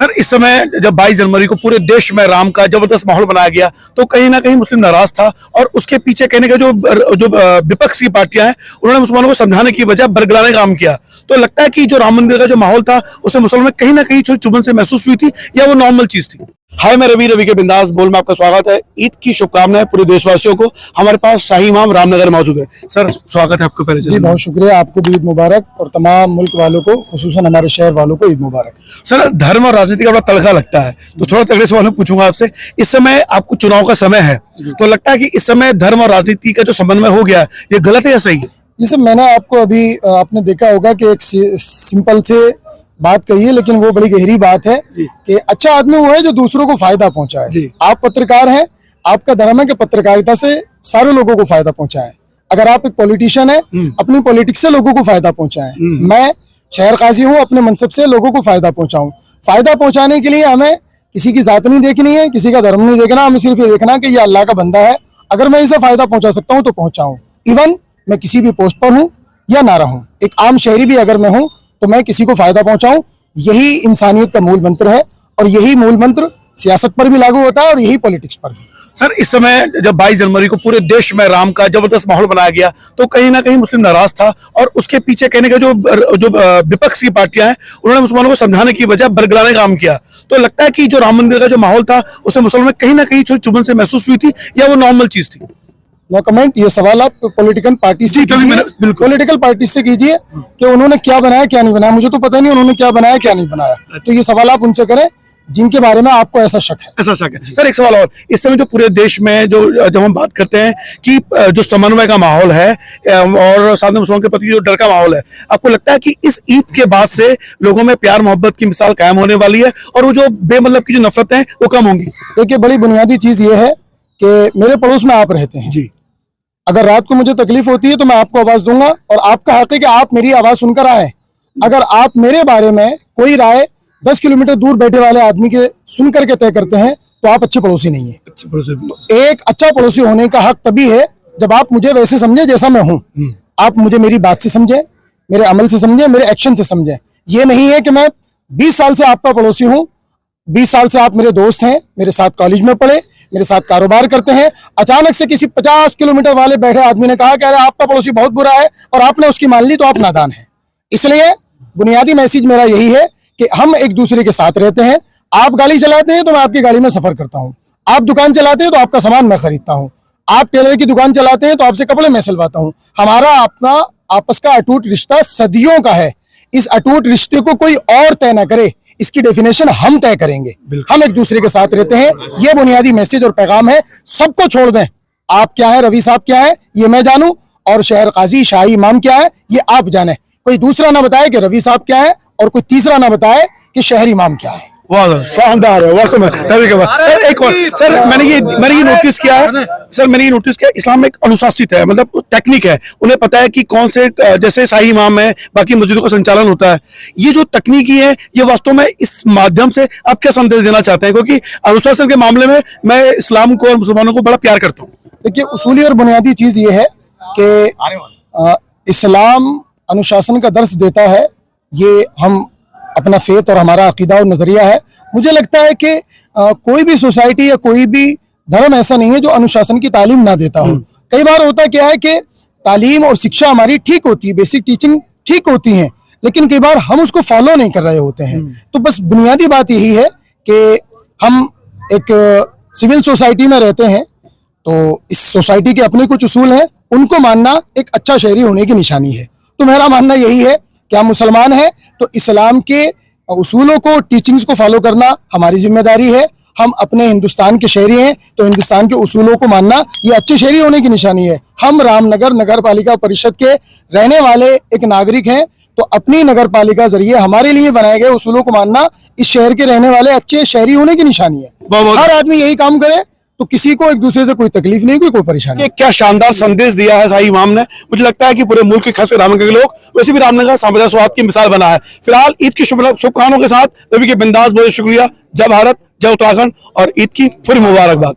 Sir, इस समय जब 22 जनवरी को पूरे देश में राम का जबरदस्त माहौल बनाया गया तो कहीं ना कहीं मुस्लिम नाराज था और उसके पीछे कहने का जो विपक्ष की पार्टियां हैं उन्होंने मुसलमानों को समझाने की बजाय बरगलाने का काम किया। तो लगता है कि जो राम मंदिर का जो माहौल था उससे मुसलमान में कहीं ना कहीं चुभन से महसूस हुई थी या वो नॉर्मल चीज थी। हाय, मैं रवि के बिंदास बोल में आपका स्वागत है। ईद की शुभकामनाएं पूरे देशवासियों को। हमारे पास शाही इमाम रामनगर मौजूद है। सर, स्वागत है आपको। पहले जी बहुत शुक्रिया, आपको भी ईद मुबारक और तमाम मुल्क वालों को, खुसूसन हमारे शहर वालों को ईद मुबारक। सर, धर्म और राजनीति का बड़ा तड़का लगता है तो थोड़ा तगड़े सवाल में पूछूंगा आपसे। इस समय आपको चुनाव का समय है तो लगता है कि इस समय धर्म और राजनीति का जो समन्वय हो गया ये गलत है या सही है? जैसे मैंने आपको अभी आपने देखा होगा कि एक सिंपल से बात कही है, लेकिन वो बड़ी गहरी बात है कि अच्छा आदमी वो है जो दूसरों को फायदा पहुंचाए। आप पत्रकार हैं, आपका धर्म है कि पत्रकारिता से सारे लोगों को फायदा पहुंचाएं। अगर आप एक पॉलिटिशियन है, अपनी पॉलिटिक्स से लोगों को फायदा पहुंचाएं। मैं शहर काजी हूँ, अपने मनसब से लोगों को फायदा पहुंचाऊं। फायदा पहुंचाने के लिए हमें किसी की जात नहीं देखनी है, किसी का धर्म नहीं देखना, हमें सिर्फ ये देखना कि ये अल्लाह का बंदा है। अगर मैं इसे फायदा पहुंचा सकता हूँ तो पहुंचाऊं। इवन मैं किसी भी पोस्ट पर हूँ या ना रहूं, एक आम शहरी भी अगर मैं हूँ तो मैं किसी को फायदा पहुंचाऊं। यही इंसानियत का मूल मंत्र है और यही मूल मंत्र सियासत पर भी लागू होता है और यही पॉलिटिक्स पर भी। सर, इस समय जब 22 जनवरी को पूरे देश में राम का जबरदस्त माहौल बनाया गया तो कहीं ना कहीं मुस्लिम नाराज था और उसके पीछे कहने का जो विपक्ष की पार्टियां हैं उन्होंने मुसलमानों को समझाने की बजाय बरगलाने का काम किया। तो लगता है कि जो राम मंदिर का जो माहौल था उससे मुसलमान में कहीं ना कहीं चुभन से महसूस हुई थी या वो नॉर्मल चीज थी? No comment. ये सवाल आप पॉलिटिकल पार्टी से कीजिए, पॉलिटिकल पार्टी से कीजिए कि उन्होंने क्या बनाया क्या नहीं बनाया। मुझे तो पता नहीं उन्होंने क्या बनाया क्या नहीं बनाया, तो ये सवाल आप उनसे करें जिनके बारे में आपको ऐसा शक है। सर, एक सवाल और। इस समय जो पूरे देश में जब हम बात करते हैं कि जो समन्वय का माहौल है और साथ में मुसलमान के प्रति जो डर का माहौल है, आपको लगता है कि इस ईद के बाद से लोगों में प्यार मोहब्बत की मिसाल कायम होने वाली है और वो जो बेमतलब की जो नफरतें हैं वो कम होंगी? देखिए, बड़ी बुनियादी चीज ये है कि मेरे पड़ोस में आप रहते हैं जी। अगर रात को मुझे तकलीफ होती है तो मैं आपको आवाज दूंगा और आपका हक है कि आप मेरी आवाज सुनकर आए। अगर आप मेरे बारे में कोई राय 10 किलोमीटर दूर बैठे वाले आदमी के सुन करके तय करते हैं तो आप अच्छे पड़ोसी नहीं है। तो एक अच्छा पड़ोसी होने का हक तभी है जब आप मुझे वैसे समझे जैसा मैं हूं। आप मुझे मेरी बात से समझे, मेरे अमल से समझे, मेरे एक्शन से समझे। ये नहीं है कि मैं 20 साल से आपका पड़ोसी हूं, 20 साल से आप मेरे दोस्त हैं, मेरे साथ कॉलेज में पढ़े, मेरे साथ कारोबार करते हैं, अचानक से किसी 50 किलोमीटर वाले बैठे आदमी ने कहा कि अरे आपका पड़ोसी बहुत बुरा है और आपने उसकी मान ली तो आप नादान हैं। इसलिए बुनियादी मैसेज मेरा यही है कि हम एक दूसरे के साथ रहते हैं। आप गाड़ी चलाते हैं तो मैं आपकी गाड़ी में सफर करता हूं, आप दुकान चलाते हैं तो आपका सामान मैं खरीदता हूं, आप टेलर की दुकान चलाते हैं तो आपसे कपड़े मैं सिलवाता हूं। हमारा अपना आपस का अटूट रिश्ता सदियों का है। इस अटूट रिश्ते को कोई और तय न करे, इसकी डेफिनेशन हम तय करेंगे। हम एक दूसरे के साथ रहते हैं, ये बुनियादी मैसेज और पैगाम है। सबको छोड़ दें, आप क्या है, रवि साहब क्या है ये मैं जानूं और शहर काजी शाही इमाम क्या है ये आप जाने। कोई दूसरा ना बताए कि रवि साहब क्या है और कोई तीसरा ना बताए कि शहर इमाम क्या है। शानदार है वास्तव में। सर, एक और। सर, मैंने ये नोटिस किया है। सर, मैंने ये नोटिस किया, इस्लाम में एक अनुशासित है, मतलब टेक्निक है। उन्हें पता है कि कौन से, जैसे शाही इमाम है, बाकी मस्जिदों का संचालन होता है। ये जो तकनीकी है ये वास्तव में इस माध्यम से आप क्या संदेश देना चाहते हैं? क्योंकि अनुशासन के मामले में मैं इस्लाम को और मुसलमानों को बड़ा प्यार करता हूँ। देखिए, उसूली और बुनियादी चीज ये है कि इस्लाम अनुशासन का दर्स देता है। ये हम अपना फेथ और हमारा अकीदा और नजरिया है। मुझे लगता है कि कोई भी सोसाइटी या कोई भी धर्म ऐसा नहीं है जो अनुशासन की तालीम ना देता हो। कई बार होता क्या है कि तालीम और शिक्षा हमारी ठीक होती है, बेसिक टीचिंग ठीक होती है, लेकिन कई बार हम उसको फॉलो नहीं कर रहे होते हैं। तो बस बुनियादी बात यही है कि हम एक सिविल सोसाइटी में रहते हैं तो इस सोसाइटी के अपने कुछ उसूल हैं, उनको मानना एक अच्छा शहरी होने की निशानी है। तो मेरा मानना यही है कि हम मुसलमान हैं तो इस्लाम के उसूलों को, टीचिंग्स को फॉलो करना हमारी जिम्मेदारी है। हम अपने हिंदुस्तान के शहरी हैं तो हिंदुस्तान के उसूलों को मानना ये अच्छे शहरी होने की निशानी है। हम रामनगर नगर पालिका परिषद के रहने वाले एक नागरिक हैं तो अपनी नगर पालिका जरिए हमारे लिए बनाए गए उसूलों को मानना इस शहर के रहने वाले अच्छे शहरी होने की निशानी है। हर आदमी यही काम करे तो किसी को एक दूसरे से कोई तकलीफ नहीं, कोई परेशानी। क्या शानदार संदेश दिया है शाही इमाम ने। मुझे लगता है कि पूरे मुल्क के खासकर रामनगर के लोग वैसे भी रामनगर सामंजस्य स्वाद की मिसाल बना है। फिलहाल ईद की शुभकामनाओं के साथ रवि के बिंदास बहुत शुक्रिया। जय भारत, जय उत्तराखंड और ईद की पूरी मुबारकबाद।